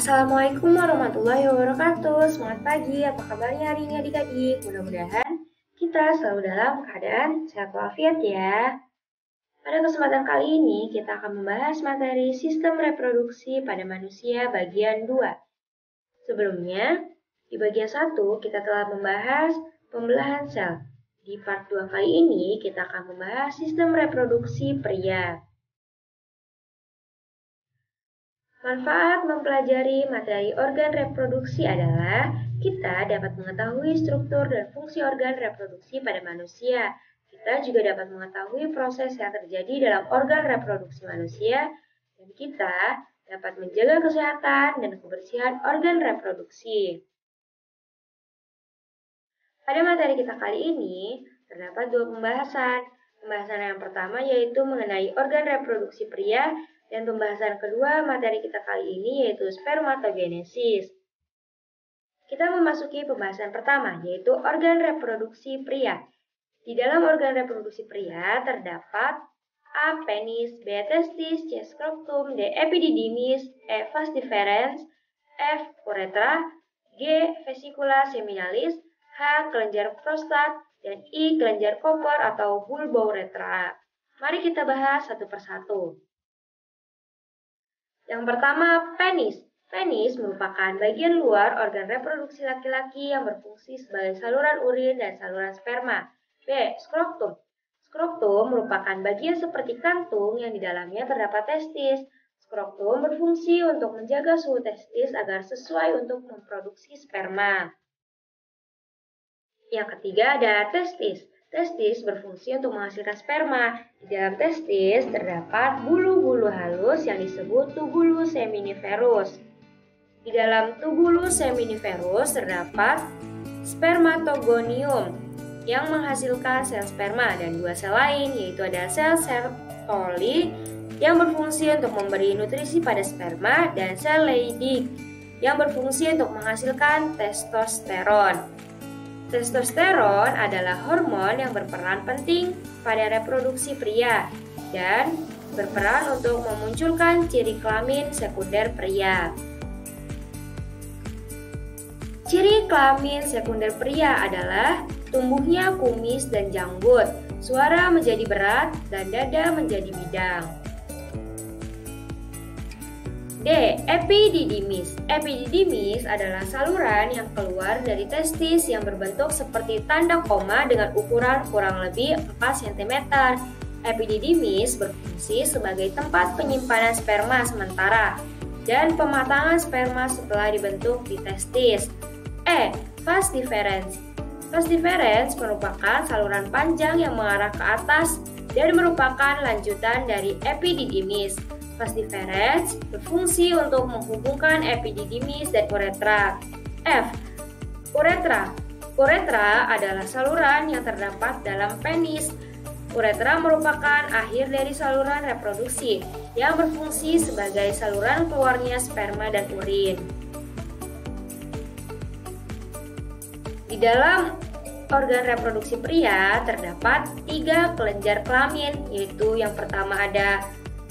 Assalamualaikum warahmatullahi wabarakatuh. Semangat pagi, apa kabarnya hari ini adik-adik? Mudah-mudahan kita selalu dalam keadaan sehat walafiat ya. Pada kesempatan kali ini kita akan membahas materi sistem reproduksi pada manusia bagian 2. Sebelumnya, di bagian 1 kita telah membahas pembelahan sel. Di part 2 kali ini kita akan membahas sistem reproduksi pria. Manfaat mempelajari materi organ reproduksi adalah kita dapat mengetahui struktur dan fungsi organ reproduksi pada manusia. Kita juga dapat mengetahui proses yang terjadi dalam organ reproduksi manusia, dan kita dapat menjaga kesehatan dan kebersihan organ reproduksi. Pada materi kita kali ini, terdapat dua pembahasan. Pembahasan yang pertama yaitu mengenai organ reproduksi pria, dan pembahasan kedua materi kita kali ini yaitu spermatogenesis. Kita memasuki pembahasan pertama yaitu organ reproduksi pria. Di dalam organ reproduksi pria terdapat A. Penis, B. Testis, C. Scrotum, D. Epididymis, E. Vas deferens, F. Uretra, G. Vesicula seminalis, H. Kelenjar prostat, dan I. Kelenjar Koper atau bulbouretra. Mari kita bahas satu persatu. Yang pertama, penis. Penis merupakan bagian luar organ reproduksi laki-laki yang berfungsi sebagai saluran urin dan saluran sperma. B. Skrotum. Skrotum merupakan bagian seperti kantung yang di dalamnya terdapat testis. Skrotum berfungsi untuk menjaga suhu testis agar sesuai untuk memproduksi sperma. Yang ketiga ada testis. Testis berfungsi untuk menghasilkan sperma. Di dalam testis terdapat bulu-bulu halus yang disebut tubulus seminiferus. Di dalam tubulus seminiferus terdapat spermatogonium yang menghasilkan sel sperma dan dua sel lain yaitu ada sel Sertoli yang berfungsi untuk memberi nutrisi pada sperma dan sel Leydig yang berfungsi untuk menghasilkan testosteron. Testosteron adalah hormon yang berperan penting pada reproduksi pria dan berperan untuk memunculkan ciri kelamin sekunder pria. Ciri kelamin sekunder pria adalah tumbuhnya kumis dan janggut, suara menjadi berat, dan dada menjadi bidang. D. Epididymis. Epididymis adalah saluran yang keluar dari testis yang berbentuk seperti tanda koma dengan ukuran kurang lebih 4 cm. Epididymis berfungsi sebagai tempat penyimpanan sperma sementara dan pematangan sperma setelah dibentuk di testis. E. Vas deferens. Vas deferens merupakan saluran panjang yang mengarah ke atas dan merupakan lanjutan dari epididymis. Vas deferens berfungsi untuk menghubungkan epididymis dan uretra. F. Uretra. Uretra adalah saluran yang terdapat dalam penis. Uretra merupakan akhir dari saluran reproduksi yang berfungsi sebagai saluran keluarnya sperma dan urin. Di dalam organ reproduksi pria terdapat 3 kelenjar kelamin, yaitu yang pertama ada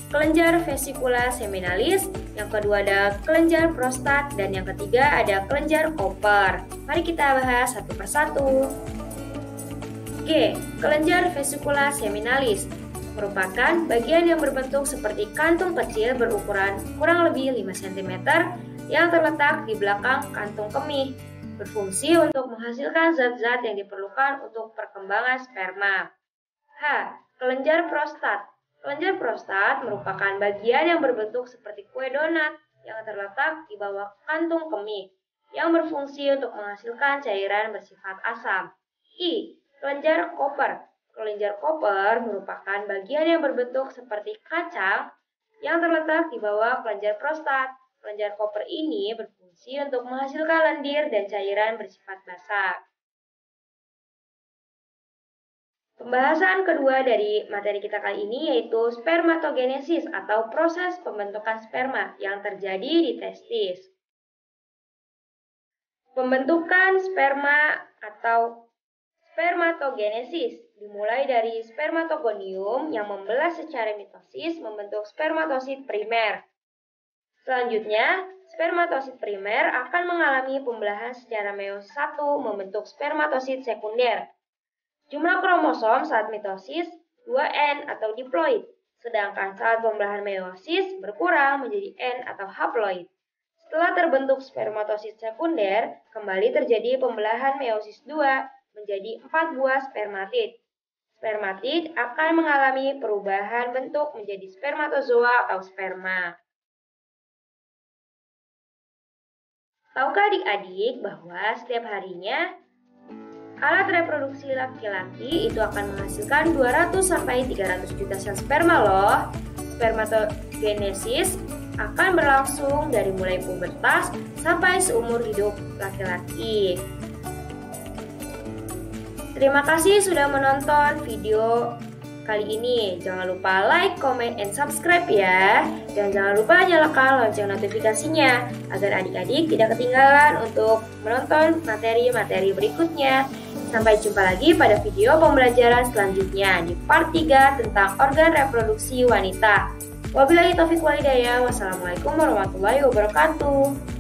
kelenjar vesicula seminalis, yang kedua ada kelenjar prostat, dan yang ketiga ada kelenjar Koper. Mari kita bahas satu persatu. G. Kelenjar vesicula seminalis merupakan bagian yang berbentuk seperti kantung kecil berukuran kurang lebih 5 cm yang terletak di belakang kantung kemih, berfungsi untuk menghasilkan zat-zat yang diperlukan untuk perkembangan sperma. H. Kelenjar prostat. Kelenjar prostat merupakan bagian yang berbentuk seperti kue donat yang terletak di bawah kantung kemih, yang berfungsi untuk menghasilkan cairan bersifat asam. I. Kelenjar Koper. Kelenjar Koper merupakan bagian yang berbentuk seperti kacang yang terletak di bawah kelenjar prostat. Kelenjar Koper ini berfungsi untuk menghasilkan lendir dan cairan bersifat basah. Pembahasan kedua dari materi kita kali ini yaitu spermatogenesis atau proses pembentukan sperma yang terjadi di testis. Pembentukan sperma atau spermatogenesis dimulai dari spermatogonium yang membelah secara mitosis membentuk spermatosit primer. Selanjutnya, Spermatosit primer akan mengalami pembelahan secara meiosis 1 membentuk spermatosit sekunder. Jumlah kromosom saat mitosis 2N atau diploid, sedangkan saat pembelahan meiosis berkurang menjadi N atau haploid. Setelah terbentuk spermatosit sekunder, kembali terjadi pembelahan meiosis 2 menjadi 4 buah spermatid. Spermatid akan mengalami perubahan bentuk menjadi spermatozoa atau sperma. Tahukah adik-adik bahwa setiap harinya alat reproduksi laki-laki itu akan menghasilkan 200-300 juta sel sperma loh. Spermatogenesis akan berlangsung dari mulai pubertas sampai seumur hidup laki-laki. Terima kasih sudah menonton video kali ini. Jangan lupa like, comment, and subscribe ya. Dan jangan lupa nyalakan lonceng notifikasinya agar adik-adik tidak ketinggalan untuk menonton materi-materi berikutnya. Sampai jumpa lagi pada video pembelajaran selanjutnya di part 3 tentang organ reproduksi wanita. Wabillahi taufiq walhidayah. Wassalamualaikum warahmatullahi wabarakatuh.